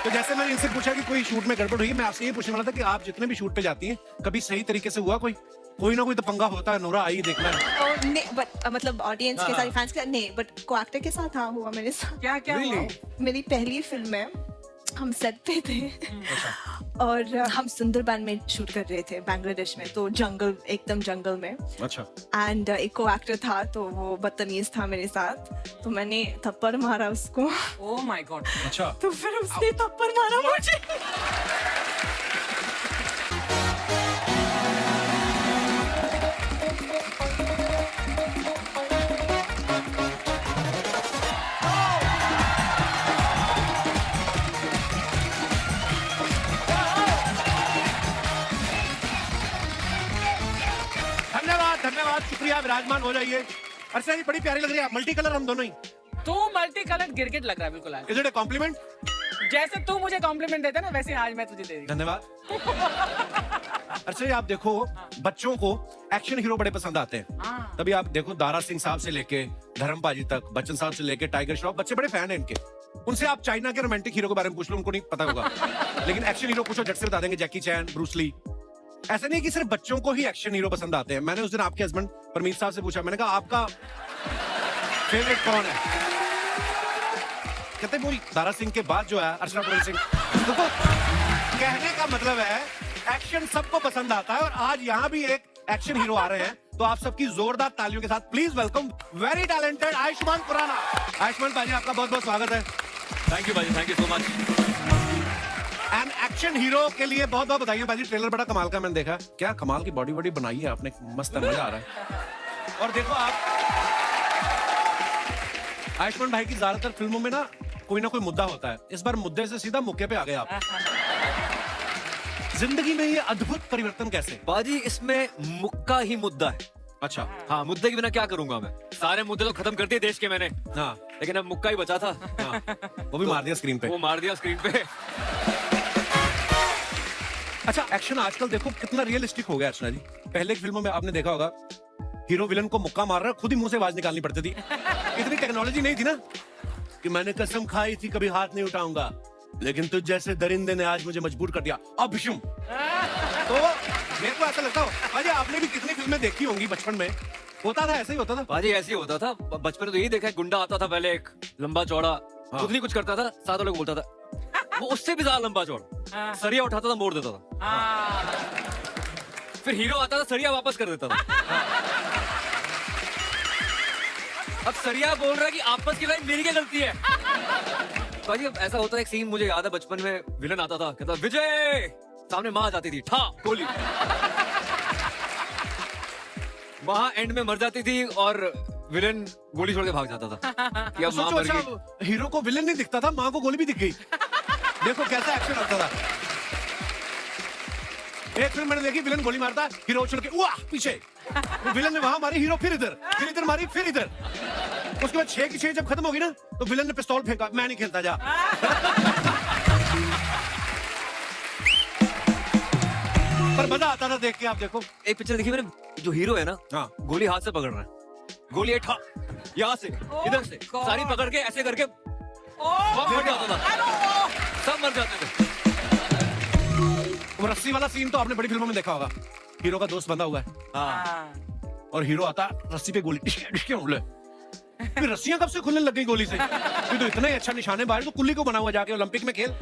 तो जैसे मैंने इनसे पूछा कि कोई शूट में गड़बड़ हुई, मैं आपसे ये पूछने वाला था कि आप जितने भी शूट पे जाती हैं, कभी सही तरीके से हुआ कोई ना कोई तो पंगा होता है। नोरा आई देखना है। नहीं बट मतलब ऑडियंस के साथ, फैंस के साथ नहीं, बट को एक्टर के साथ हाँ हुआ मेरे साथ। क्या क्या Really? मेरी पहली फिल्म में हम सेट पे थे और हम सुंदरबन में शूट कर रहे थे बांग्लादेश में, तो जंगल, एकदम जंगल में। अच्छा। एंड एक को एक्टर था तो वो बदतमीज था मेरे साथ, तो मैंने थप्पड़ मारा उसको। Oh my God. अच्छा। तो फिर उसने थप्पड़ मारा मुझे। धन्यवाद, शुक्रिया, विराजमान हो जाइए। अर्चना जी बड़ी प्यारी लग रही है, मल्टी कलर हम दोनों ही। तू मल्टी कलर गिरगिट लग रहा है बिल्कुल आज। Is it a compliment? जैसे तू मुझे कॉम्प्लीमेंट देता ना, वैसे आज मैं तुझे दे रही। धन्यवाद। अर्चना जी आप देखो, बच्चों को एक्शन हीरो बड़े पसंद आते हैं। हाँ। तभी आप देखो दारा सिंह साहब से लेके धर्म पाजी तक, बच्चन साहब से लेके टाइगर श्रॉफ, बच्चे बड़े फैन हैं इनके। उनसे आप चाइना के रोमांटिक हीरो के बारे में पूछ लो, उनको नहीं पता होगा। लेकिन एक्शन हीरो पूछो, झट से बता देंगे, जैकी चैन, ब्रूस ली। ऐसा नहीं कि सिर्फ बच्चों को ही एक्शन हीरो पसंद आते हैं। मैंने उस दिन आपके हस्बैंड परमीत साहब से पूछा, मैंने कहा आपका फेवरेट कौन है? कहते वही दारा सिंह के बाद जो है अर्चना पूरन सिंह। तो कहने का मतलब है एक्शन सबको पसंद आता है, और आज यहाँ भी एक एक्शन हीरो आ रहे हैं, तो आप सबकी जोरदार तालियों के साथ please welcome very talented Ayushmann Khurrana. Ayushmann भाजी आपका बहुत बहुत स्वागत है। थैंक यू भाजी, thank you so much. And action hero के लिए बहुत बहुत बधाई भाजी। ट्रेलर बड़ा कमाल का मैंने देखा, क्या कमाल की बॉडी बॉडी बनाई है आपने, मस्त मजा आ रहा है। और देखो आप आयुष्मान भाई की ज्यादातर फिल्मों में ना कोई मुद्दा होता है, इस बार मुद्दे से सीधा मुक्के पे आ गए आप। जिंदगी में ये अद्भुत परिवर्तन कैसे? बाजी इसमें मुक्का ही मुद्दा है। अच्छा। हाँ, मुद्दे के बिना क्या करूंगा मैं? सारे मुद्दे तो खत्म कर दिए देश के मैंने। हाँ। लेकिन अब मुक्का ही बचा था। हाँ। वो भी मार दिया स्क्रीन पे। वो मार दिया स्क्रीन पे। अच्छा, एक्शन आजकल देखो कितना रियलिस्टिक हो गया अर्चना जी। पहले की फिल्मों में आपने देखा होगा, हीरो विलन को मुक्का मार रहा है, खुद ही मुंह से आवाज निकालनी पड़ती थी। इतनी टेक्नोलॉजी नहीं थी ना कि मैंने कसम खाई थी कभी हाथ नहीं उठाऊंगा, लेकिन तुझ जैसे दरिंदे ने आज मुझे मजबूर कर दिया। अब शुम। तो मेरे को ऐसा लगता है भाई, आपने भी कितनी फिल्में देखी होंगी बचपन में, होता था ऐसे ही होता था। बाजी ऐसे ही होता था बचपन में, तो यही देखा है, गुंडा आता था पहले, एक लंबा चौड़ा, खुद नहीं कुछ करता था, साथ लोग बोलता था, वो उससे भी ज्यादा लंबा चौड़ा, सरिया उठाता था, मोड़ देता था। फिर हीरो आता था, सरिया वापस कर देता था। अब सरिया बोल रहा है कि आपस की लाइन मेरी क्या गलती है? भाई अब ऐसा होता है, एक सीन मुझे याद है, बचपन में विलन आता था, कहता विजय, सामने माँ आ जाती थी, ठा गोली, वहां एंड में मर जाती थी और विलन गोली छोड़ के भाग जाता था कि अब माँ सोचो, मर गई। अच्छा, हीरो को विलन नहीं दिखता था, माँ को गोली भी दिख गई। देखो कैसा एक्शन होता था। एक फिल्म मैंने देखी, विलन गोली मारता, हीरो उछल के वाह पीछे, विलन ने वहां मारी, हीरो फिर इधर मारी, फिर इधर। उसके बाद 6 की 6 जब खत्म होगी ना, तो विलन ने पिस्तौल फेंका, मैं नहीं खेलता, जा। पर मजा आता था देख के। आप देखो एक पिक्चर देखी मैंने, जो हीरो है ना, हाँ, गोली हाथ से पकड़ रहा है, गोली ठा, यहाँ से इधर से सारी पकड़ के ऐसे करके मर जाता था, सब मर जाते थे। वो रस्सी वाला सीन तो आपने बड़ी फिल्मों में देखा होगा, हीरो का दोस्त बंधा हुआ है, हाँ, और हीरो आता रस्सी पे गोली उड़े, फिर रस्सियां कब से खुलने लग गई गोली से? ये तो इतना ही अच्छा निशानेबाज, तो कुल्ली को बना हुआ, जाके ओलंपिक में खेल।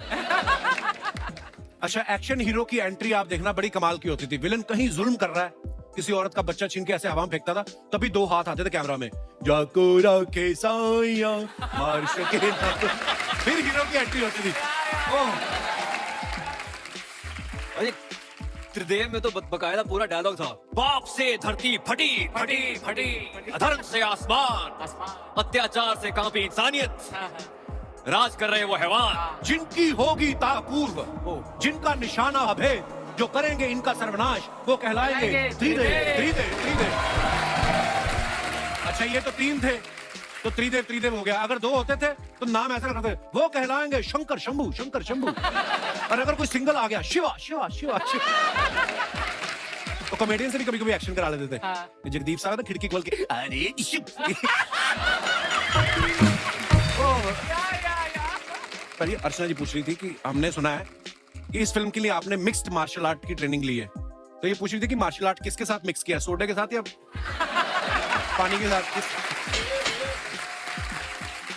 अच्छा, एक्शन हीरो की एंट्री आप देखना बड़ी कमाल की होती थी। विलन कहीं जुल्म कर रहा है, किसी औरत का बच्चा छीन के ऐसे हवा में फेंकता था, तभी 2 हाथ आते थे कैमरा में, जाको राके साइया मार सके ना तो। फिर हीरो की एंट्री होती थी। ओह, अरे त्रिदेव में तो बकायदा पूरा डायलॉग था, बाप से धरती फटी फटी फटी, अधर्म से आसमान, अत्याचार से कांपी इंसानियत, राज कर रहे वो हैवान, जिनकी होगी तापूर्व, जिनका निशाना अभेद, जो करेंगे इनका सर्वनाश, वो कहलाएंगे त्रिदेव। अच्छा, ये तो 3 थे, तो त्रिदेव हो गया। अगर 2 होते थे तो नाम ऐसा रखते, वो कहलाएंगे शंकर शंभू। और अगर कोई सिंगल आ गया, शिवा। तो कॉमेडियन से भी कभी कभी एक्शन करा लेते थे। जगदीप साहब ना खिड़की खोल के, अरे भाजी अर्चना जी पूछ रही थी कि हमने सुना है कि इस फिल्म के लिए आपने मिक्स्ड मार्शल आर्ट की ट्रेनिंग ली है, तो ये पूछ रही थी कि मार्शल आर्ट किसके साथ मिक्स किया, सोडे के साथ या पानी के साथ?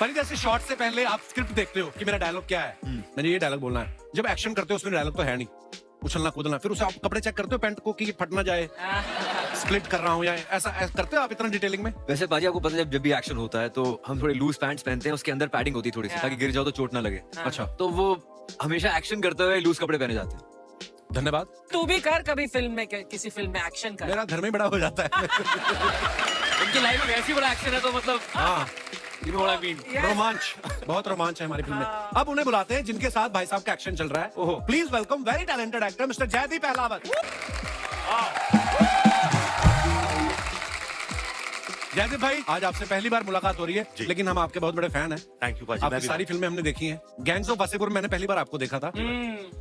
पर जैसे शॉट से पहले आप स्क्रिप्ट देखते हो कि मेरा डायलॉग क्या है, मैंने ये डायलॉग बोलना है, जब एक्शन करते हो उसमें डायलॉग तो है नहीं, उछलना कूदना, फिर उसे आप कपड़े चेक करते हो पैंट को कि फट ना जाए, स्प्लिट कर रहा हूँ या ऐसा करते हो आप इतना डिटेलिंग में? वैसे बाजी आपको पता है जब भी एक्शन होता है तो हम थोड़े लूज पैंट्स पहनते हैं, उसके अंदर पैडिंग होती है थोड़ी सी ताकि गिर जाओ तो चोट ना लगे। अच्छा, तो वो हमेशा एक्शन करते हुए लूज कपड़े पहने जाते हैं। धन्यवाद। तू भी कर कभी फिल्म में, किसी फिल्म में एक्शन कर। मेरा घर में बड़ा हो जाता है। उनकी लाइफ में ऐसी बड़ा एक्शन है तो मतलब हाँ, you know what I mean? रोमांच, बहुत रोमांच है हमारी फिल्म में। अब उन्हें बुलाते हैं जिनके साथ भाई साहब का एक्शन चल रहा है। ओहो, please welcome very talented actor mister Jaideep Ahlawat. Jaideep भाई, आज आपसे पहली बार मुलाकात हो रही है, लेकिन हम आपके बहुत बड़े फैन हैं। थैंक यू भाजी। आपकी सारी फिल्में हमने देखी हैं। गैंग्स ऑफ वासेपुर मैंने पहली बार आपको देखा था।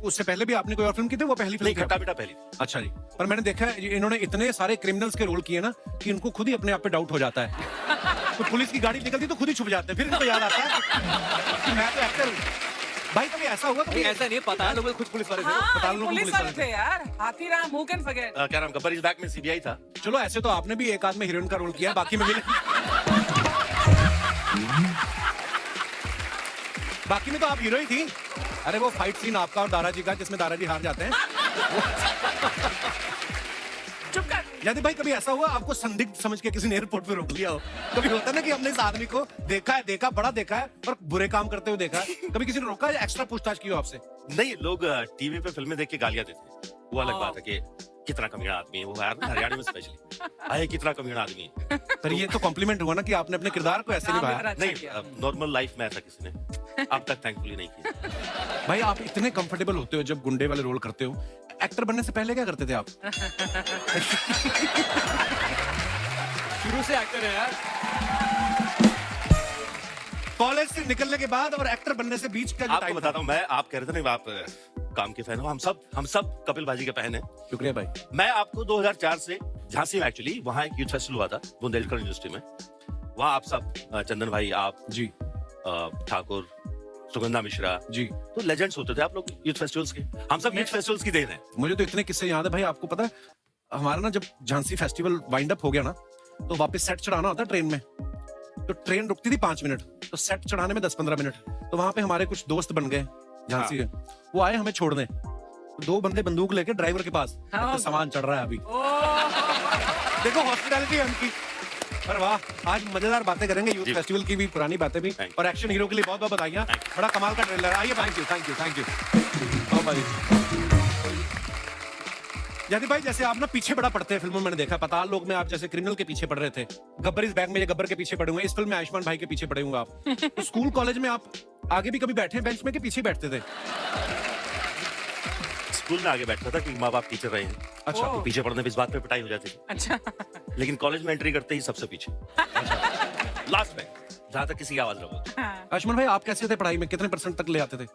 उससे पहले भी आपने कोई और फिल्म की थी? वो पहली फिल्म नहीं, खट्टा मीठा पहली। अच्छा जी, पर मैंने देखा है इन्होंने इतने सारे क्रिमिनल्स के रोल किए ना कि इनको खुद ही अपने आप पे डाउट हो जाता है। तो पुलिस की गाड़ी निकलती तो खुद ही छुप जाते हैं, फिर इनको याद आता है कि मैं तो एक्टर हूँ। भाई कभी ऐसा हुआ? नहीं ऐसा नहीं, पता है लोग खुद पुलिस वाले थे। हाँ, पता लोगों को पुलिस वाले थे यार। Hathiram, who can forget? क्या नाम, गब्बर इज बैक में सीबीआई था। चलो ऐसे तो आपने भी एक आध में हीरोइन का रोल किया, बाकी में बाकी में तो आप हीरो ही थी। अरे वो फाइट सीन आपका और दाराजी का जिसमें दाराजी हार जाते हैं। चुप कर। यदि भाई कभी ऐसा हुआ आपको संदिग्ध समझ के किसी ने एयरपोर्ट पे रोक लिया हो? कभी होता है ना कि हमने इस आदमी को देखा बड़ा देखा है और बुरे काम करते हुए देखा है, कभी किसी ने रोका या एक्स्ट्रा पूछताछ की हो आपसे? नहीं, लोग टीवी पे फिल्में देख के गालियां देते हैं, वो अलग बात है कि कितना कमीना आदमी है वो यार, हरियाणा में स्पेशली अरे कितना कमीना आदमी है। पर ये तो कॉम्प्लीमेंट हुआ ना कि आपने अपने किरदार को ऐसे निभाया। अच्छा नहीं, किया। नॉर्मल लाइफ में ऐसा किसी ने अब तक थैंकफुली नहीं किया। भाई आप इतने कंफर्टेबल होते हो जब गुंडे वाले रोल करते हो, एक्टर बनने से पहले क्या करते थे आप? शुरू से एक्टर है यार। कॉलेज से निकलने के बाद और एक्टर बनने से बीच का जो आपको टाइम बताता हूँ मैं, आप कह रहे थे ना आप काम के फैन हो, हम सब कपिल बाजी के फैन हैं। शुक्रिया भाई। मैं आपको 2004 से झांसी में, एक्चुअली वहाँ एक यूथ फेस्टिवल हुआ था बुंदेलखंड यूनिवर्सिटी में, वहाँ आप सब चंदन भाई, आप जी, ठाकुर, सुगंधा मिश्रा जी, तो लेजेंड्स होते थे आप लोग यूथ फेस्टिवल्स के। हम सब यूथ फेस्टिवल्स की देन है। मुझे तो इतने किस्से याद है भाई। आपको पता है हमारा ना जब झांसी फेस्टिवल वाइंड अप हो गया ना तो वापस सेट चढ़ाना होता ट्रेन में, तो ट्रेन रुकती थी 5 मिनट, तो सेट चढ़ाने में 10-15 मिनट। तो वहां पे हमारे कुछ दोस्त बन गए झांसी के, वो आए हमें छोड़ने, 2 बंदे बंदूक लेके ड्राइवर के पास, तो सामान चढ़ रहा है अभी। देखो हॉस्पिटैलिटी है उनकी। पर वाह, आज मजेदार बातें करेंगे यूथ फेस्टिवल की भी, पुरानी बातें भी, और एक्शन हीरो के लिए बहुत बहुत बधाइयां। बड़ा कमाल का ट्रेलर है। आइए, थैंक यू। यदि भाई जैसे आप ना पीछे बड़ा पड़ते हैं फिल्मों में, मैंने देखा पताल लोग में आप जैसे क्रिमिनल के पीछे पड़ रहे थे, गब्बर इस बैग में ये गब्बर के पीछे पड़े हुए, इस फिल्म में आयुष्मान भाई के पीछे पड़े होंगे आप। तो स्कूल कॉलेज में आप आगे भी कभी बैठे बेंच में कि पीछे बैठते थे? स्कूल में आगे बैठता था क्योंकि माँ बाप टीचर रहे हैं। अच्छा, तो पीछे पढ़ने पे इस बात पे पिटाई हो जाती थी। अच्छा। लेकिन कॉलेज में एंट्री करते ही सबसे पीछे, लास्ट में, जहाँ तक किसी की आवाज ना हो। आयुष्मान भाई आप कैसे थे पढ़ाई में, कितने % तक ले आते थे?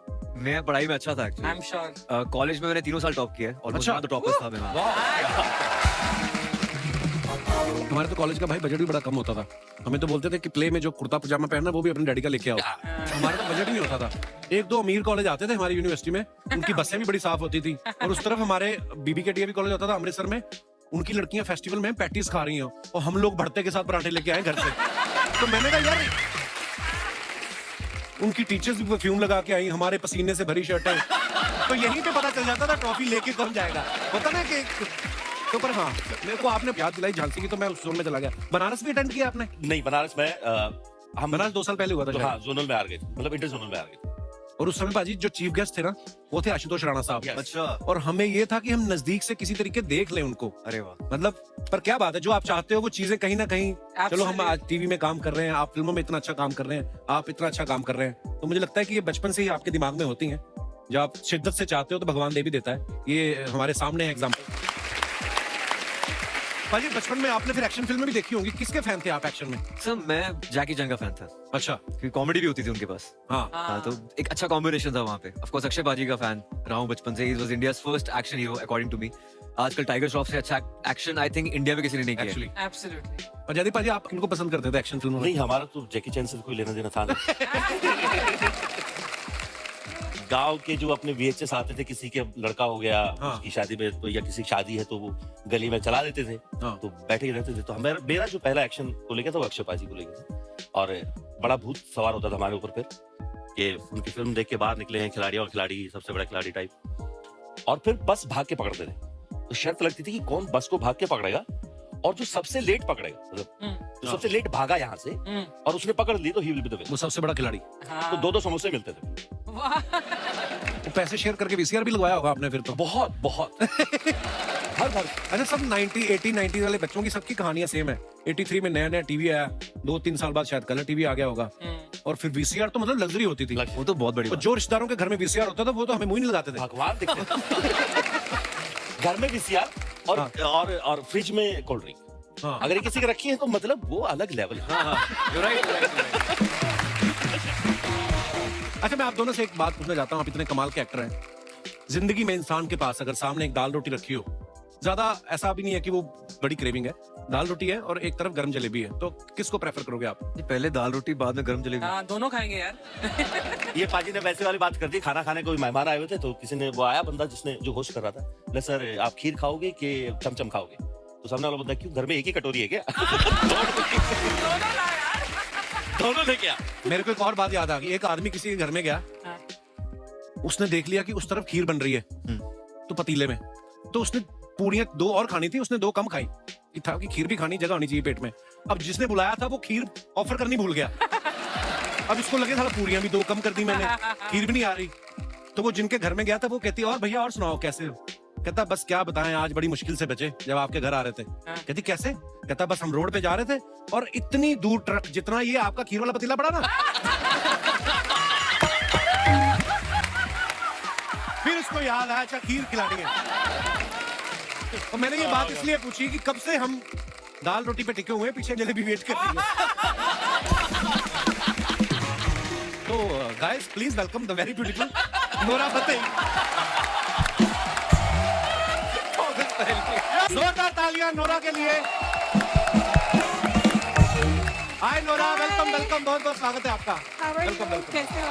मैं पढ़ाई में अच्छा था I actually. Am sure. College में मैंने 3 साल टॉप किया है और अच्छा। तो टॉपर्स था मैं। हमारे तो कॉलेज का भाई बजट भी बड़ा कम होता था। हमें तो बोलते थे कि प्ले में जो कुर्ता पजामा पहनना वो भी अपने डैडी का लेके आओ। हमारा तो बजट ही नहीं होता था। 1-2 अमीर कॉलेज आते थे हमारी यूनिवर्सिटी में, उनकी बसें भी बड़ी साफ होती थी, और उस तरफ हमारे बीबी के डीएवी कॉलेज होता था अमृतसर में, उनकी लड़कियां फेस्टिवल में पैटीज खा रही हो और हम लोग भरते के साथ पराठे लेके आए घर से। तो मैंने कहा यार, उनकी टीचर्स भी परफ्यूम लगा के आई, हमारे पसीने से भरी शर्ट है, तो यहीं पे पता चल जाता था ट्रॉफी लेके कौन जाएगा, पता ना कि। तो पर हाँ, मेरे को आपने याद दिलाई झांसी की, तो मैं उस जोन में चला गया। बनारस भी अटेंड किया आपने? नहीं, बनारस में हम बनारस 2 साल पहले हुआ था तो शायद। हाँ, जोनल में आ गए थे, मतलब इंटर जोनल में आ गए थे। और उस समय बाजी जो चीफ गेस्ट थे ना, वो थे आशुतोष राणा साहब। Yes. अच्छा। और हमें ये था कि हम नजदीक से किसी तरीके देख लें उनको। अरे वाह। मतलब पर क्या बात है, जो आप चाहते हो वो चीजें कहीं ना कहीं, चलो हम आज टीवी में काम कर रहे हैं, आप फिल्मों में इतना अच्छा काम कर रहे हैं, आप इतना अच्छा काम कर रहे हैं, तो मुझे लगता है कि ये बचपन से ही आपके दिमाग में होती हैं। जब आप शिद्दत से चाहते हो तो भगवान दे भी देता है। ये हमारे सामने है एग्जाम्पल। भाजी बचपन में आपने फिर एक्शन फिल्में भी देखी होंगी, किसके फैन थे आप एक्शन में? सर मैं जैकी चैन का फैन था अच्छा, क्योंकि कॉमेडी भी होती थी उनके पास। हाँ। हाँ, तो एक अच्छा कॉम्बिनेशन था वहाँ पे। ऑफ कोर्स अक्षय बाजी का फैन रहा हूँ बचपन से। He was India's first action hero according to me. आजकल टाइगर श्रॉफ से अच्छा एक्शन आई थिंक इंडिया में किसी ने नहीं किया। Actually absolutely. और जयदीप भाजी आप किनको पसंद करते थे एक्शन फिल्मों में? नहीं, हमारा तो जैकी चैन से कोई लेना देना था नहीं। गांव के जो अपने VHS आते थे, किसी के लड़का हो गया, हाँ। उसकी शादी में तो, या किसी की शादी है तो वो गली में चला देते थे, हाँ। तो बैठे ही रहते थे। तो मेरा जो पहला एक्शन को लेके था वो अक्षय पाजी को लेके था, और बड़ा भूत सवार होता था हमारे ऊपर फिर कि उनकी फिल्म देख के बाहर निकले हैं खिलाड़ी, और खिलाड़ी सबसे बड़ा खिलाड़ी टाइप, और फिर बस भाग के पकड़ते थे। तो शर्त लगती थी कि कौन बस को भाग के पकड़ेगा, और जो सबसे लेट पकड़ेगा, मतलब जो सबसे लेट भागा यहाँ से और उसने पकड़ ली, तो he will be the winner. वो सबसे बड़ा खिलाड़ी। तो 2-2 समोसे मिलते थे। वो पैसे शेयर करके VCR भी लगवाया होगा आपने फिर तो। बहुत बहुत हर घर। अच्छा, सब 80-90 वाले बच्चों की सबकी कहानियां सेम है। 83 में नया नया टीवी आया, 2-3 साल बाद शायद कलर टीवी आ गया होगा, और फिर VCR तो मतलब लग्जरी होती थी। वो तो बहुत बड़ी और जो रिश्तेदारों के घर में VCR होता था वो तो हमें मुंह ही नहीं लगाते थे। भगवान दिखते थे। घर में VCR और और फ्रिज में कोल्ड ड्रिंक। हाँ। अगर ये किसी की रखी है तो मतलब वो अलग लेवल है। You're right, you're right. अच्छा, मैं आप दोनों से एक बात पूछना चाहता हूँ, आप इतने कमाल के एक्टर हैं, जिंदगी में इंसान के पास अगर सामने एक दाल रोटी रखी हो, ज्यादा ऐसा भी नहीं है कि वो बड़ी क्रेविंग है, दाल रोटी है और एक तरफ गर्म जलेबी है, तो किसको प्रेफर करोगे आप? पहले दाल रोटी, बाद में गर्म जलेबी। हाँ, दोनों खाएंगे यार। ये पाजी ने वैसे वाली बात कर दी। खाना खाने कोई मेहमान आए हुए थे, तो किसी ने, वो आया बंदा जिसने, जो होस्ट कर रहा था, बोले सर आप खीर खाओगे कि चमचम खाओगे? तो सामने वाला बंदा, क्यों घर में एक ही कटोरी है क्या? दोनों लेके आ। मेरे को एक और बात याद आ गई। एक आदमी किसी के घर में गया, उसने देख लिया कि उस तरफ खीर बन रही है तो पतीले में, तो उसने पूरियां 2 और खानी थी, उसने 2 कम खाई। कि था कि खीर भी खानी, जगह होनी चाहिए पेट में। अब जिसने बुलाया था वो खीर ऑफर करनी भूल गया। अब इसको लगे था पूरियां भी 2 कम कर दी मैंने, खीर भी नहीं आ रही। तो वो जिनके घर में गया था वो कहती, और भैया और सुनाओ कैसे हो? कहता बस क्या बताएं, आज बड़ी मुश्किल से बचे जब आपके घर आ रहे थे। कहती कैसे? कहता बस हम रोड पे जा रहे थे और इतनी दूर ट्रक जितना ये आपका खीर वाला पतीला पड़ा ना, फिर उसको याद आया अच्छा खीर खिलानी है। और मैंने ये बात इसलिए पूछी कि कब से हम दाल रोटी पे टिके हुए हैं, पीछे जलेबी वेट कर रही है। तो guys please welcome the very beautiful Nora Fatehi. जोरदार तालियां नोरा के लिए। हाय नोरा, वेलकम वेलकम, बहुत बहुत स्वागत है आपका। Welcome welcome. कैसे हो?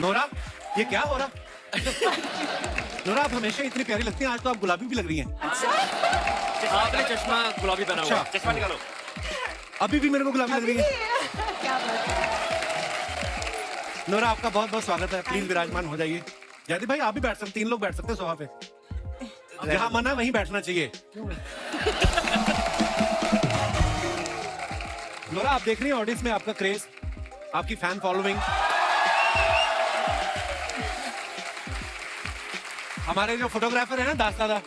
नोरा, ये क्या हो रहा? नोरा, आप हमेशा इतनी प्यारी लगती हैं, आज तो आप गुलाबी भी लग रही हैं। आपने चश्मा गुलाबी पहना हुआ है। चश्मा निकालो। अभी भी मेरे को गुलाबी लग रही है। क्या बात है? नोरा, आपका बहुत बहुत स्वागत है, प्लीज विराजमान हो जाइए। जयदीप भाई आप भी बैठ सकते, 3 लोग बैठ सकते हैं सोफा पे, जहां मन है वहीं बैठना चाहिए। नोरा, आप देख रही हैं ऑडियंस में आपका क्रेज, आपकी फैन फॉलोइंग। हमारे जो फोटोग्राफर है ना दास दादा,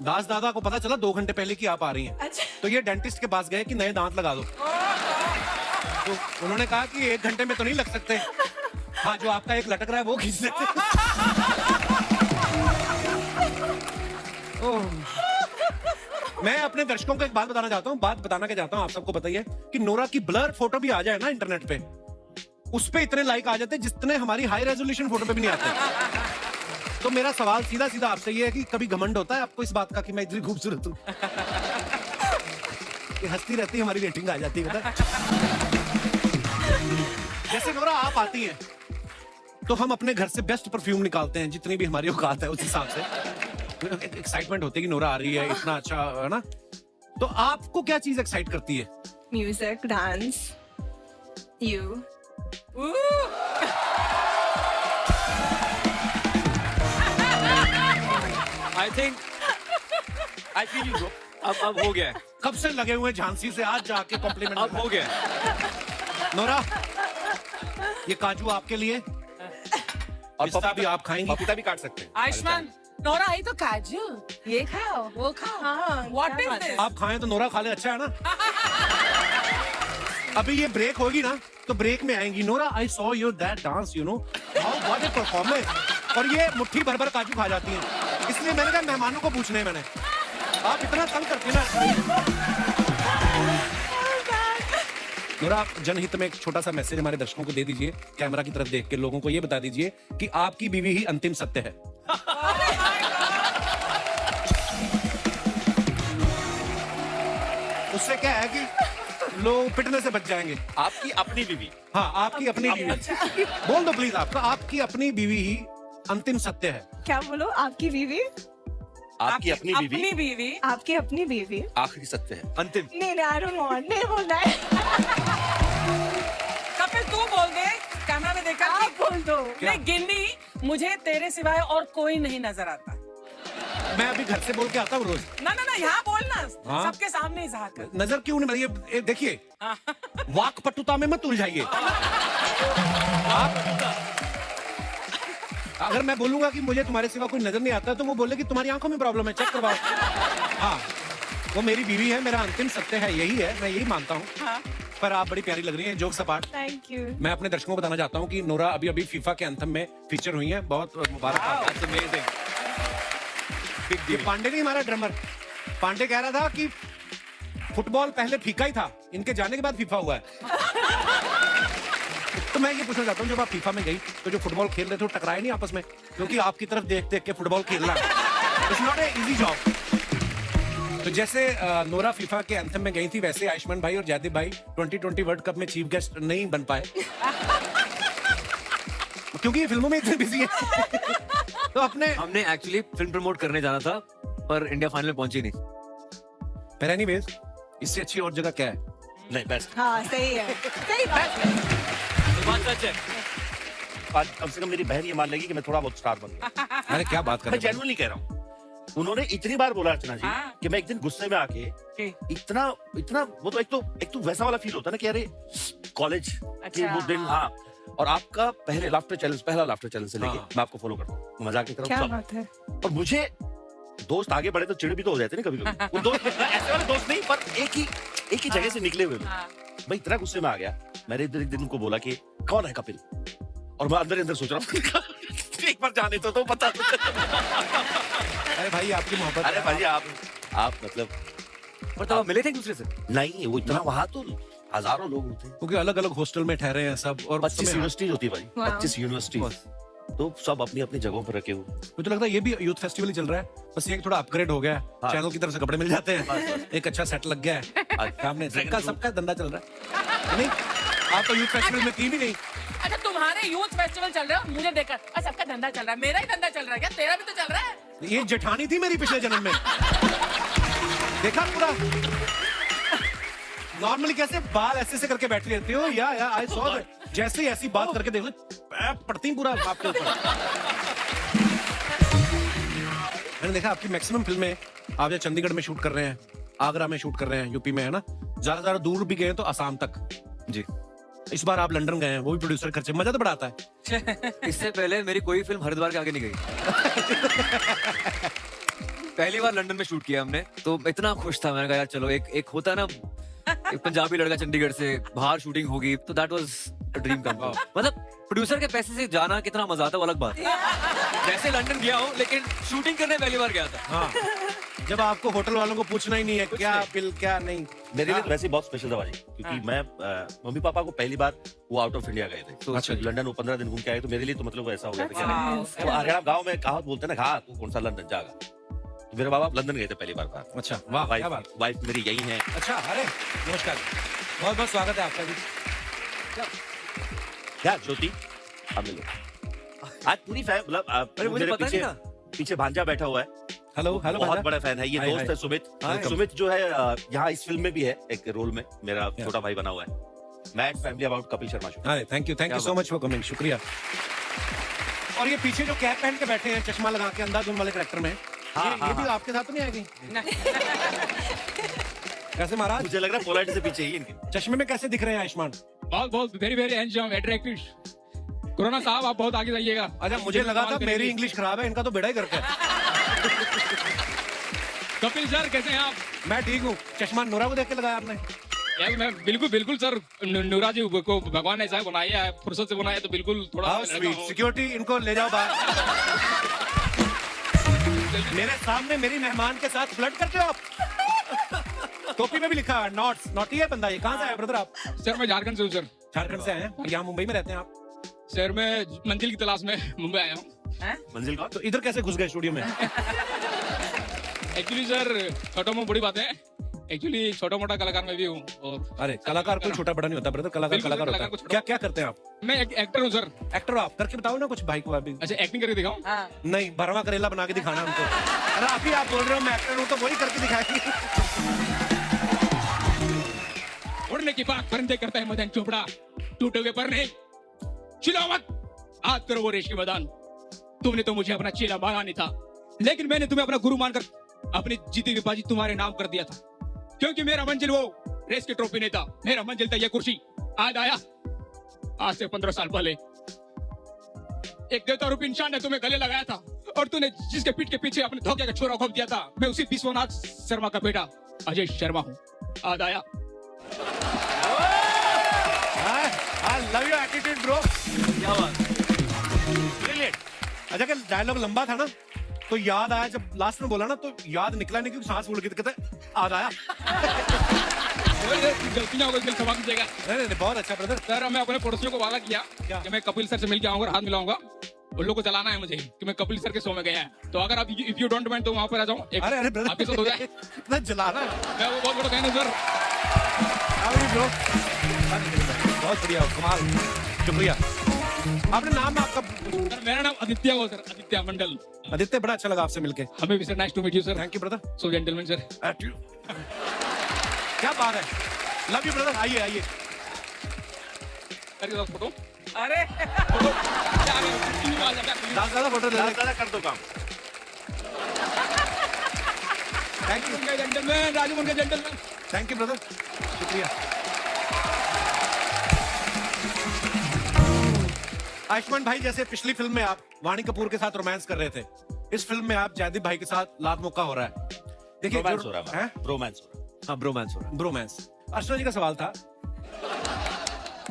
दास दादा को पता चला 2 घंटे पहले कि आप आ रही हैं, अच्छा। तो ये डेंटिस्ट के पास गए कि नए दांत लगा दो। तो उन्होंने कहा कि 1 घंटे में तो नहीं लग सकते, हाँ जो आपका एक लटक रहा है वो खींच लेते। ओह। मैं अपने दर्शकों को एक बात बताना चाहता हूँ, बात बताना क्या चाहता हूँ, आप सबको बताइए कि नोरा की ब्लर फोटो भी आ जाए ना इंटरनेट पे, उस पे इतने लाइक आ जाते जितने हमारी हाई रेजोल्यूशन फोटो पे भी नहीं आते। तो मेरा सवाल सीधा सीधा आपसे ये है कि कभी घमंड होता है आपको इस बात का कि मैं इतनी खूबसूरत हूँ? ये हंसती रहती है, हमारी रेटिंग आ जाती है, पता है? जैसे नोरा आप आती हैं तो हम अपने घर से बेस्ट परफ्यूम निकालते हैं, जितनी भी हमारी औकात है उस हिसाब से। एक्साइटमेंट होती है कि नोरा आ रही है, इतना अच्छा है ना। तो आपको क्या चीज एक्साइट करती है? Music, dance, you. I think I feel you bro। अब हो गया है। कब से लगे हुए झांसी से आज जाके कॉम्प्लीमेंट। अब हो गया है। नोरा, ये काजू आपके लिए, और पिस्ता भी आप खाएंगी। पपीता भी काट सकते हैं। आयुष्मान, नोरा आई तो काजू, ये खाओ, वो खाओ। हाँ, What क्या is बात है? this? आप खाएं तो नोरा खा ले, अच्छा है ना। अभी ये ब्रेक होगी ना तो ब्रेक में आएंगी Nora, I saw your that dance, you know how what A performance, और ये मुट्ठी भर भर काजू खा जाती हैं। इसलिए मैंने कहा मेहमानों को पूछने, मैंने आप इतना तंग करती ना। नोरा, आप जनहित में एक छोटा सा मैसेज हमारे दर्शकों को दे दीजिए, कैमरा की तरफ देख के लोगों को ये बता दीजिए कि आपकी बीवी ही अंतिम सत्य है। उससे क्या है कि लोग पिटने से बच जाएंगे। आपकी अपनी बीवी। हाँ, आपकी अपनी बीवी। बोल दो प्लीज, आपका आपकी अपनी बीवी ही अंतिम सत्य है। क्या बोलो? आपकी बीवी? आपकी अपनी बीवी अपनी बीवी आपकी अपनी बीवी? आखिरी सत्य है। अंतिम। नहीं नहीं, I don't want, नहीं बोलना है। कपिल तू बोल दे, कैमरा में देखा आप बोल दो। नहीं गिन्नी, मुझे तेरे सिवाय और कोई नहीं नजर आता। मैं अभी घर से बोल के आता हूँ रोज। ना ना ना, यहाँ बोलना, हाँ? सबके सामने इजहार कर। नजर क्यों नहीं? ये देखिए, वाक पटुता में मत उलझाइए। अगर मैं बोलूंगा कि मुझे तुम्हारे सिवा कोई नजर नहीं आता तो वो बोले कि तुम्हारी आंखों में प्रॉब्लम है, चेक करवाओ। हाँ, वो मेरी बीवी है, मेरा अंतिम सत्य है, यही है, मैं यही मानता हूँ। हाँ। पर आप बड़ी प्यारी लग रही हैं, जोक सपाट। Thank you. मैं अपने दर्शकों को बताना चाहता हूँ कि नोरा अभी अभी फीफा के एंथम में फीचर हुई हैं। बहुत मुबारक। That's amazing. ये पांडे नहीं, हमारा ड्रमर पांडे कह रहा था कि फुटबॉल पहले फीका ही था, इनके जाने के बाद फीफा हुआ है। तो मैं ये पूछना चाहता हूँ, जब आप फीफा में गई तो जो फुटबॉल खेल रहे थे वो टकराए नहीं आपस में? क्योंकि आपकी तरफ देख देख के फुटबॉल खेलना it's not a easy job. तो जैसे नोरा फीफा के एंथम में गई थी, वैसे आयुष्मान भाई और जयदीप भाई 2020 वर्ल्ड कप में चीफ गेस्ट नहीं बन पाए क्योंकि ये फिल्मों में इतने बिजी है। तो अपने हमने एक्चुअली फिल्म प्रमोट करने जाना था पर इंडिया फाइनल में पहुंची नहीं। पर एनीवेज, इससे अच्छी और जगह क्या है? नहीं बेस्ट। हाँ सही है, सही बात है। तो बात सच है। आज कम से कम मेरी बहन ये मान लेगी कि मैं थोड़ा बहुत स्टार बन गया। अरे क्या बात कर मैं रहे हैं? जेन्युइनली कह रहा हूँ। उन्होंने इतनी बार बोला अर्चना जी हाँ। कि मैं एक दिन गुस्से में आके इतना इतना वो तो एक तो वैसा वाला फील होता है ना कि अरे कॉलेज के अच्छा, वो दिन। हाँ, और आपका पहला लाफ्टर चैलेंज से लेके हाँ। मैं आपको फॉलो करता हूँ, मजाक की क्या तरफ। बात है? और मुझे दोस्त आगे बढ़े तो चिड़ भी तो हो जाते हैं ना कभी कभी। वो दोस्त ऐसे वाले दोस्त नहीं, पर एक ही जगह से निकले हुए लोग। हाँ। मैं इतना गुस्से में आ गया, मैंने एक दिन उनको बोला कि कौन है कपिल, और मैं अंदर ही अंदर सोच रहा हूँ एक बार जाने तो बता। अरे भाई, आपकी मोहब्बत। अरे भाई आप मतलब पर तब आप मिले थे एक दूसरे से? नहीं, वो इतना वहां तो हजारों लोग होते हैं। क्योंकि अलग अलग हॉस्टल में ठहरे हैं सब, और 25 यूनिवर्सिटीज होती है भाई, Wow. 25 यूनिवर्सिटीज, तो सब अपनी अपनी जगहों पर रखे हुए। मुझे लगता है ये भी यूथ फेस्टिवल ही चल रहा है, बस ये थोड़ा अपग्रेड हो गया है। हाँ। चैनल की तरफ से कपड़े मिल जाते हैं, एक अच्छा सेट लग गया है सामने, सबका धंधा चल रहा है। नहीं, आप तो यूथ फेस्टिवल में थी भी नहीं। अच्छा, तुम्हारे यूथ फेस्टिवल चल रहा है, मुझे देखकर अच्छा सबका धंधा चल रहा है, मेरा ही धंधा चल रहा है क्या? तेरा भी तो चल रहा है। ये जेठानी थी मेरी पिछले जन्म में। देखा पूरा नॉर्मली कैसे बाल ऐसे करके बैठी रहती हो, या आई सॉ दैट। जैसे ही ऐसी बात करके देख लो, पड़ती पूरा आपके ऊपर। मैंने देखा आपकी मैक्सिमम फिल्में आप या चंडीगढ़ में शूट कर रहे हैं, आगरा में शूट कर रहे हैं, यूपी में, है ना? ज्यादा दूर भी गए तो असम तक। जी। इस बार आप लंदन गए हैं, वो भी प्रोड्यूसर खर्चे, मजा तो बड़ा आता है। इससे पहले मेरी कोई फिल्म हरिद्वार के आगे नहीं गई। पहली बार लंदन में शूट किया हमने, तो इतना खुश था। मैंने कहा यार चलो, एक होता है ना, एक पंजाबी लड़का चंडीगढ़ से बाहर शूटिंग होगी, तो that was a dream come true. मतलब प्रोड्यूसर के पैसे से जाना कितना मजा आता है, वो अलग बात है। वैसे लंदन गया हूँ, लेकिन शूटिंग करने पहली बार गया था। हाँ, जब आपको होटल वालों को पूछना ही नहीं है क्या बिल क्या नहीं। मेरे लिए तो वैसे ही बहुत स्पेशल था भाई, क्योंकि मैं मम्मी पापा को पहली बार वो आउट ऑफ इंडिया गए थे, तो अच्छा। लंदन वो 15 दिन घूम के आए, तो मेरे लिए तो मतलब ऐसा हो गया था कि Wow. अरे, वो हरियाणा गाँव में कहावत बोलते हैं ना, घा तू कौन सा लंदन जाएगा। तो मेरे बाबा लंदन गए थे पहली बार बाहर। अच्छा, वाह, क्या बात। वाइफ मेरी यही है। अच्छा, अरे नमस्कार, बहुत बहुत स्वागत है आपका भी। क्या ज्योति, आप मिलो। आज पूरी फैन मतलब अरे मुझे मेरे पता नहीं था। पीछे भांजा बैठा हुआ है, हेलो हेलो बहुत भांजा। बड़ा फैन है। ये हाय, दोस्त हाय। है सुमित। हाय। सुमित जो है यहाँ इस फिल्म में भी है एक रोल में, मेरा छोटा भाई बना हुआ है। Mad family about Kapil Sharma show. अरे thank you so much for coming, शुक्रिया। और ये पीछे जो कैप पहन के बैठे हैं, चश्मा लगा के, अंधाधुन वाले कैरेक्टर में, ये भी आपके साथ तो नहीं आएगी? कैसे महाराज? मुझे लग रहा है पोलाइट से पीछे ही इनके। चश्मे में कैसे दिख रहे हैं आयुष्मान? बहुत बहुत very very handsome attractive. Corona साहब आप बहुत आगे जाइएगा। अच्छा, मुझे लगा था मेरी इंग्लिश खराब है, इनका तो बेड़ा ही करके है। कपिल सर कैसे हैं आप? मैं ठीक हूँ। चश्मा नोरा को देख के लगाया आपने? यार मैं बिल्कुल सर, नूरा जी को भगवान ने ऐसा बनाया है, फुर्सत से बनाया, तो बिल्कुल थोड़ा हाउ स्वीट। सिक्योरिटी, इनको ले जाओ बाहर। मेरे सामने मेरी मेहमान के साथ फ्लर्ट करते हो आप? टोपी में भी लिखा है नॉट्स, नॉटी है बंदा। ये कहाँ से आया ब्रदर आप? सर मैं झारखंड से हूँ सर। झारखंड से आए हैं, यहाँ मुंबई में रहते हैं आप? सर मैं मंजिल की तलाश में मुंबई आया हूँ। मंजिल कौन? तो इधर कैसे घुस गए स्टूडियो में? एक्चुअली सर छोटा मोटी बड़ी बात है, एक्चुअली छोटा मोटा कलाकार मैं भी हूँ और अरे कलाकार कोई छोटा बड़ा नहीं होता ब्रदर, कलाकार बिल्कुल, कलाकार होता कलाकार को है। छोटा- क्या क्या करते हैं आप? मैं एक एक्टर हूँ सर। एक्टर हो आप? करके बताओ ना कुछ भाई को अभी। अच्छा एक्टिंग करके दिखाऊं? हाँ नहीं, भरवा करेला बना के दिखाना हमको। अरे अभी आप बोल रहे हो मैं एक्टर हूँ तो वही करके दिखाएंगे। उड़ने की बात परिंदे करता है मदन चोपड़ा, टूटे हुए पर नहीं चिल्लाओ मत, आज करो वो रेशमी मैदान। तुमने तो मुझे अपना चेला माना नहीं था, लेकिन मैंने तुम्हें अपना गुरु मानकर अपनी जीती हुई बाजी तुम्हारे नाम कर दिया था, क्योंकि मेरा मंजिल वो रेस की ट्रॉफी नहीं था, मेरा मंजिल था ये कुर्सी। आज आया, आज से 15 साल पहले एक देवता रूपी इंसान ने तुम्हें गले लगाया था, और तूने जिसके पीठ के पीछे अपने धोखे का छोरा घोंप दिया था, मैं उसी विश्वनाथ शर्मा का बेटा अजय शर्मा हूँ। आज आया। I love your attitude bro। क्या बात। Brilliant। अच्छा कि डायलॉग लंबा था ना, तो याद आया जब लास्ट में बोला ना, तो याद निकला नहीं क्योंकि सांस फूल गई, तो कहते आज आया। गलतियां हो गई, दिल क्षमा कीजिएगा। नहीं, बहुत अच्छा ब्रदर। सर मैं अपने पड़ोसियों को वादा किया क्या? कि मैं कपिल सर से मिलके आऊंगा, हाथ मिलाऊंगा। उन लोगों को चलाना है मुझे कि मैं कपिल सर के शो में गया है, तो अगर आप इफ यू डोंट माइंड तो वहां पर आ जाऊं। अरे ब्रदर आपके साथ हो जाए। इतना जलाना है। मैं वो बहुत बड़ा फैन हूं सर। ब्रो बहुत बढ़िया, कमाल, शुक्रिया। आपने नाम आपका? सर मेरा नाम आदित्य हो सर, आदित्य मंडल। आदित्य, बड़ा अच्छा लगा आपसे मिलके। हमें भी sir, nice to meet you sir. Thank you brother. So gentleman sir. क्या बात है, लव यू ब्रदर। आइए आइए। कर दो फोटो। अरे फोटो क्या आ गया? ज्यादा फोटो ले दादा कर दो काम। थैंक यू, जेंटलमैन, राजू उनके जेंटलमैन। थैंक यू ब्रदर, शुक्रिया। आयुष्मान भाई, जैसे पिछली फिल्म में आप वाणी कपूर के साथ रोमांस कर रहे थे, इस फिल्म में आप जयदीप भाई के साथ लात मुक्का हो रहा है। देखिए रोमांस हो रहा है, रोमांस हो रहा है। हाँ ब्रोमांस हो रहा ब्रोमांस। अर्चना जी का सवाल था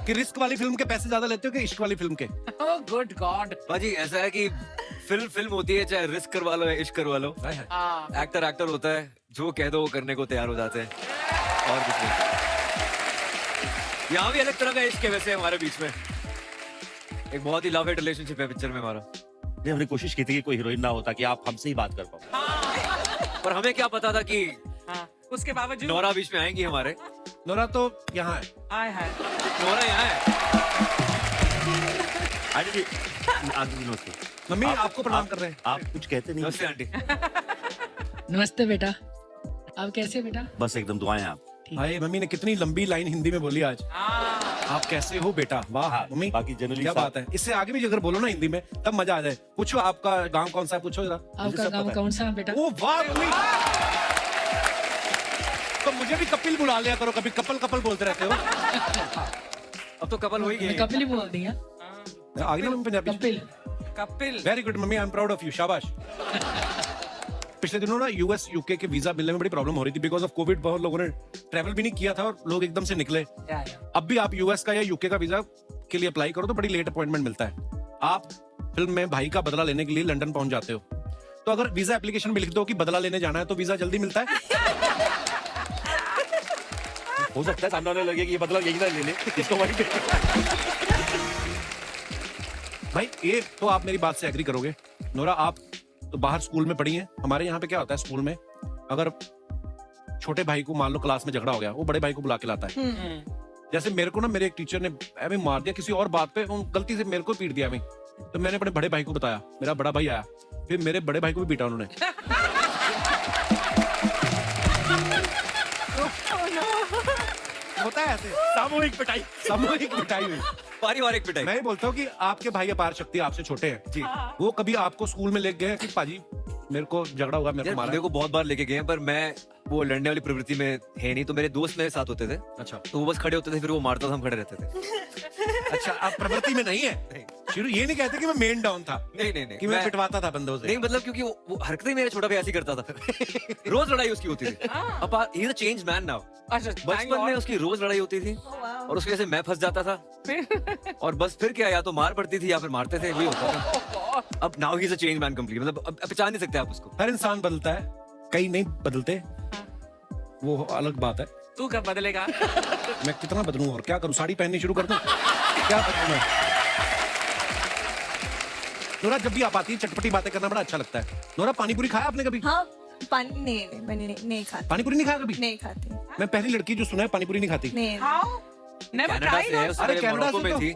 कि रिस्क वाली फिल्म के पैसे ज्यादा लेते हो कि इश्क वाली फिल्म के? Oh good God. है। बाजी ऐसा है कि फिल्म होती है, चाहे रिस्क करवा लो या इश्क करवा लो, हाय हाय। हाँ एक्टर होता है, जो कह दो वो करने को तैयार हो जाते हैं, और कुछ नहीं। यहाँ भी अलग तरह का इश्क है वैसे हमारे बीच में, एक बहुत ही लव हेट रिलेशनशिप है पिक्चर में हमारा। नहीं, हमने कोशिश की थी कि कोई हीरोइन ना होता कि आप हमसे ही बात कर पाओ। पर हमें क्या पता था कि हाँ उसके बावजूद नोरा बीच में आएंगी हमारे। नोरा तो यहाँ है। हाय हाय। नोरा यहाँ है। आंटी जी, आंटी जी नमस्ते। मम्मी आप- आपको प्रणाम आप- कर रहे हैं। आप कुछ कहते नहीं। नमस्ते आंटी। नमस्ते बेटा, आप कैसे बेटा? बस एकदम दुआएं आप। भाई मम्मी ने कितनी लंबी लाइन हिंदी में बोली आज। आप कैसे हो बेटा? वाह हाँ, मम्मी, बाकी जनरली क्या सब- बात है। इससे आगे भी अगर बोलो ना हिंदी में तब मजा आ जाए। पूछो आपका गांव कौन सा है, पूछो जरा। मुझे आपका सब गांव पता है। कौन सा है बेटा? ओ वाह मम्मी, तो मुझे भी कपिल बुला लिया करो, कभी कपल कपल बोलते रहते हो। अब तो कपल हो ही मैं गए। कपिल ही बोल दिया। आगे ना mummy Punjabi. Kapil. Kapil. Very good mummy, I am proud of you, शाबाश। पिछले दिनों ना यूएस यूके के वीजा मिलने में बड़ी प्रॉब्लम हो रही थी बिकॉज ऑफ कोविड। बहुत लोगों ने ट्रैवल भी नहीं किया था और लोग एकदम से निकले। या। अब भी आप यूएस का या यूके का वीजा के लिए अप्लाई करो तो बड़ी लेट अपॉइंटमेंट मिलता है। आप फिल्म में भाई का बदला लेने के लिए लंदन पहुंच जाते हो, तो अगर वीजा एप्लीकेशन में लिख दो कि बदला लेने जाना है तो वीजा जल्दी मिलता है। हो सकता है सामने वाले लगे कि ये बदला यही ना ले ले, इसको वहीं पे। भाई ये तो आप मेरी बात से एग्री करोगे। नोरा, आप तो बाहर स्कूल में पढ़ी हैं। हमारे यहाँ पे क्या होता है स्कूल में, अगर छोटे भाई को मान लो क्लास में झगड़ा हो गया, वो बड़े भाई को बुला के लाता है। जैसे मेरे को ना मेरे एक टीचर ने ऐਵੇਂ मार दिया किसी और बात पे, उन गलती से मेरे को पीट दिया। मैं तो मैंने अपने बड़े भाई को बताया, मेरा बड़ा भाई आया, फिर मेरे बड़े भाई को भी पीटा उन्होंने। होता है ऐसे, सामूहिक पिटाई। सामूहिक पिटाई हुई। पारिवारिक पिटाई। मैं ये बोलता हूँ कि आपके भाई अपार शक्ति आपसे छोटे हैं जी। वो कभी आपको स्कूल में ले गए कि पाजी मेरे को झगड़ा हुआ, मेरे यार को मारा मेरे को बहुत बार लेके गए हैं, पर मैं वो लड़ने वाली प्रवृत्ति में है नहीं, तो मेरे दोस्त मेरे साथ होते थे। अच्छा तो वो बस खड़े होते थे, फिर वो मारता था, हम खड़े रहते थे। अच्छा, आप प्रवृत्ति में नहीं है। शुरू ये नहीं कहते कि मैं मेन डाउन था, नहीं नहीं नहीं कि मैं पिटवाता था बंदों से। नहीं, मतलब क्योंकि वो हरकतें मेरा छोटा भाई ऐसी करता था। रोज लड़ाई उसकी होती थी। अब he is a change man now. अच्छा बचपन में उसकी रोज लड़ाई होती थी और उसकी वजह से मैं फंस जाता था, और बस फिर क्या, या तो मार पड़ती थी या फिर मारते थे, वही होता था। अब now he is a change man complete, मतलब अब पहचान नहीं सकते आप उसको। हर इंसान बदलता है, कई नहीं बदलते, वो अलग बात है। तू कब बदलेगा? मैं कितना बदलूं और क्या करूं, साड़ी पहननी शुरू कर दूं, क्या करूं मैं? नोरा, जब भी आप आती है चटपटी बातें करना बड़ा अच्छा लगता है। नोरा, पानी पूरी खाया आपने कभी? हाँ पानी नहीं, मैंने नहीं खाती, पानी पूरी नहीं खाया कभी? नहीं खाती, मैं पहली लड़की जो सुना है पानी पूरी नहीं खाती। नहीं। हाउ नेवर कनाडा ट्राइड से है, उससे अरे पहले कनाडा मोनाको से में तो- थी।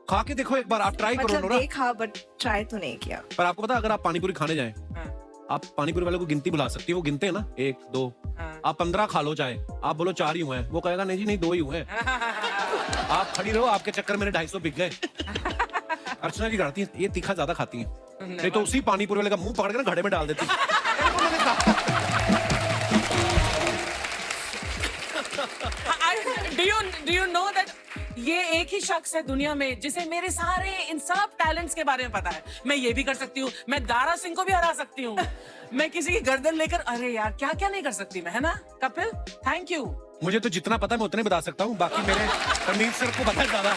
खा के देखो एक बार, आप ट्राई करो मतलब नोरा। देखा बट ट्राई तो नहीं किया। पर आपको पता है, अगर आप पानी पूरी खाने जाएं, आप पानी पूरी वाले को गिनती बुला सकती हो, वो गिनते हैं ना 1 2, आप 15 खा लो चाहे, आप बोलो 4 ही हुए हैं, वो कहेगा नहीं जी नहीं 2 ही हुए हैं। आप खड़ी रहो, आपके चक्कर मेरे 250 बिक गए। अर्चना जी करती है, ये तीखा ज्यादा खाती हैं, नहीं तो उसी पानी पूरी वाले का मुंह पकड़ के ना घड़े में डाल देती। डू यू नो दैट ये एक ही शख्स है दुनिया में जिसे मेरे सारे इन सब टैलेंट्स के बारे में पता है। मैं ये भी कर सकती हूँ, मैं दारा सिंह को भी हरा सकती हूँ, मैं किसी की गर्दन लेकर, अरे यार क्या क्या नहीं कर सकती मैं, है ना कपिल? Thank you. मुझे तो जितना पता है मैं उतने बता सकता हूँ, बाकी मेरे रणवीर सर को पता है ज्यादा।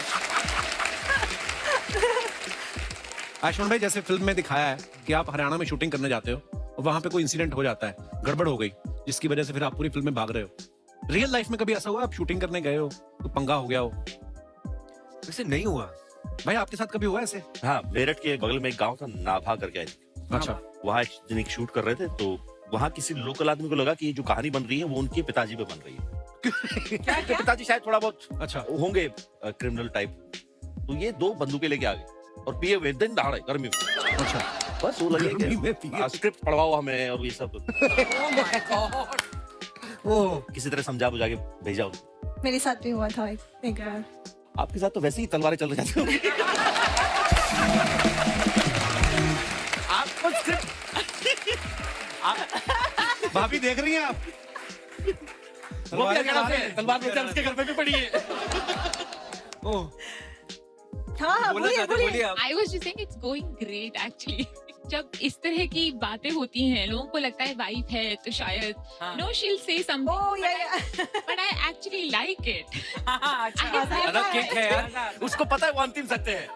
आयुष्मान भाई, जैसे फिल्म में दिखाया है कि आप हरियाणा में शूटिंग करने जाते हो और वहां पे कोई इंसिडेंट हो जाता है, गड़बड़ हो गई, जिसकी वजह से फिर आप पूरी फिल्म में भाग रहे हो। रियल लाइफ में कभी ऐसा हुआ आप शूटिंग करने गए हो तो पंगा हो गया हो? वैसे नहीं हुआ भाई आपके साथ कभी हुआ ऐसे? हाँ, मेरठ के बगल में एक गांव था, नाभा करके है। अच्छा। वहाँ एक दिन एक शूट कर रहे थे, तो वहाँ किसी लोकल आदमी को लगा कि ये जो कहानी बन रही है वो उनके पिताजी पे बन रही है। उनके पिताजी शायद थोड़ा बहुत अच्छा। होंगे क्रिमिनल टाइप, तो ये 2 बंदूकें लेके आ गए और पिए हुए दिन दहाड़े गर्मी में। अच्छा। बस वो लगे गर्मी में कि पिए। स्क्रिप्ट पढ़वाओ हमें और ये सब। Oh my God. ओह, किसी तरह समझा बुझा के भेजा उनको। मेरे साथ भी हुआ था एक बार। आपके साथ तो वैसे ही तलवारें चल रही थी। आपको स्क्रिप्ट भाभी देख रही हैं आप? तलवार उसके घर पे भी पड़ी है। ओह, हाँ, बोलना बोलिए चाहते बोलिए। बोलिए आप। I was just saying it's going great actually. जब इस तरह की बातें होती हैं लोगों को लगता है वाइफ है तो शायद नो शील से Oh, something, yeah, yeah. But I actually like it. अच्छा अलग किक है यार। उसको पता है वो अंतिम सत्य है।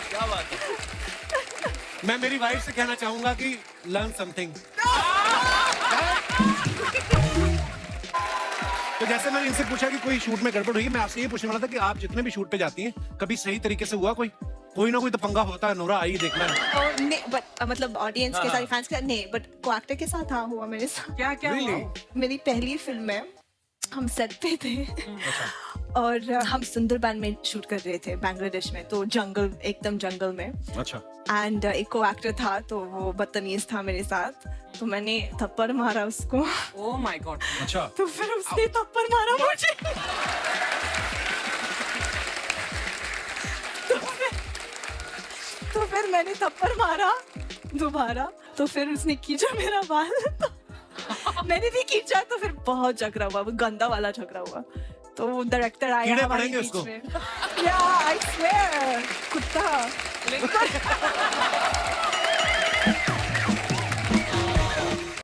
क्या बात है। मैं मेरी वाइफ से कहना चाहूंगा कि लर्न समथिंग। तो जैसे मैंने इनसे पूछा कि कोई शूट में गड़बड़ हुई, मैं आपसे ये पूछने वाला था कि आप जितने भी शूट पे जाती हैं, कभी सही तरीके से हुआ कोई ना कोई तो पंगा होता है। नोरा आई देखना है। और नहीं, बट मतलब ऑडियंस के साथ, फैंस के साथ नहीं, बट को एक्टर के साथ हाँ हुआ मेरे साथ। क्या क्या Really? मेरी पहली फिल्म में हम सेट पे थे और हम सुंदरबन में शूट कर रहे थे बांग्लादेश में, तो जंगल, एकदम जंगल में। अच्छा। एंड एक को एक्टर था तो वो बदतमीज था मेरे साथ, तो मैंने थप्पड़ मारा उसको। Oh my God. अच्छा। तो फिर उसने थप्पड़ मारा मुझे। तो फिर मैंने थप्पड़ मारा दोबारा, तो फिर उसने खींचा मेरा बाल। मैंने भी खींचा, तो फिर बहुत झगड़ा हुआ, वो गंदा वाला झगड़ा हुआ। तो वो डायरेक्टर आया कीड़े हमारे पड़ेंगे बीच उसको। में। या आई स्वेयर, कुत्ता।